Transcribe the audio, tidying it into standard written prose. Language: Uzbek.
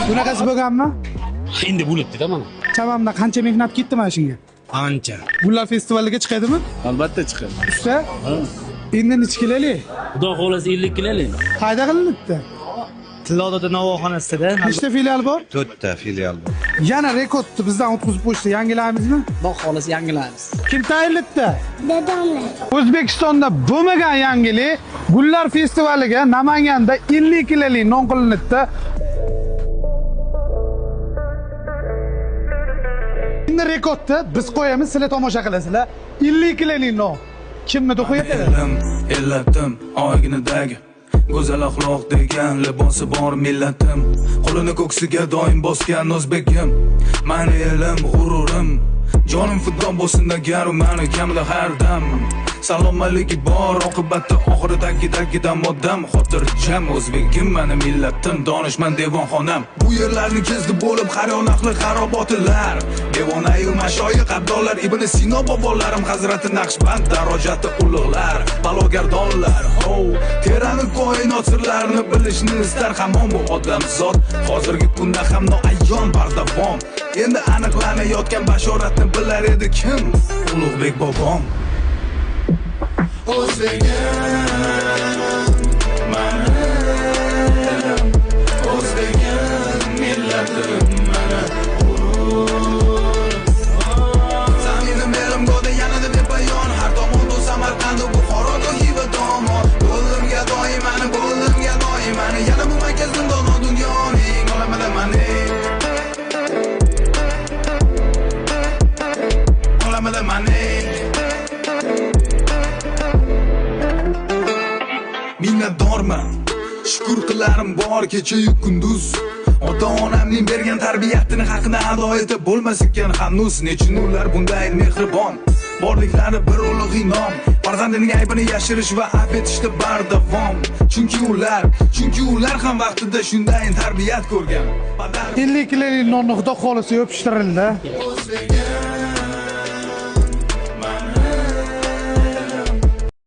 Bunaqasi bo'lganmi? Endi bo'libdi-da mana. Chamamda qancha mehnat ketdi mana shunga. Ancha. Gullar festivaliga chiqadimi? Albatta chiqadi. Usta. Endi nechi kilolik? Xudo xolasa 50 kilolik. Qayda qilinibdi? Tilloda navoxonasida Nechta filial bor? 4 ta filial bor. Yana rekordni bizdan o'tkazib qo'yishdi. Yangilamizmi? Xudo xolasa yangilaymiz. Kim tayinlabdi? Dadamlar. O'zbekistonda bo'lmagan yangilik Gullar festivaliga Namanganda 50 kilolik non qilinibdi. Endi rekordni biz qo'yamiz, sizlar tomosha qilasizlar. 50 kilolik non. Kimni qo'yadi? Ellatim oyginidagi go'zal axloq degan libosi bor millatim. Qo'lini ko'ksiga doim bosgan o'zbekim. Mani elim, g'ururim. Jonim fidon bo'lsin agar mani kamida har dam. Salomatligi bor oqibatda oxiridagi moddam. Xotirjam o'zbekim mani millatim, donishmand devonxonam. Bu yerlarni kezdi bo'lib xaronaxli xarobotilar. Devonayu mashoyix abdollar Ibn Sino bobolarim Hazrati Naqshband darajati ulug'lar, balogardonlar. Terani koinot sirlarini bilishni istar hamon bu odam zot. Hozirgi kunda ham noayyon bardavom. Endi aniqlanayotgan bashoratni bilar edi kim? Ulug'bek bobom. O'zbegim manim, o'zbegim millatim mana zaminim elim go'da yanada bepayon. Har tomonda Samarqand Buxoro Xiva tomon. Bo'limga doimani yana bu markaz zindon dunyoning olamida mani. Olamida mani. Minnatdorman, shukr qilarim bor kecha-yu kunduz. Ota-onamning bergan tarbiyatini haqini ado etib bo'lmas ekan hanuz. Nechun ular bunday mehribon, borliklari bir ulug' inom. Farzandining aybini yashirish va afv etishda bardavom. Chunki ular ham vaqtida shunday tarbiyat ko'rgan. 50 kilolik nonni xudo xolasa yopishtirildi.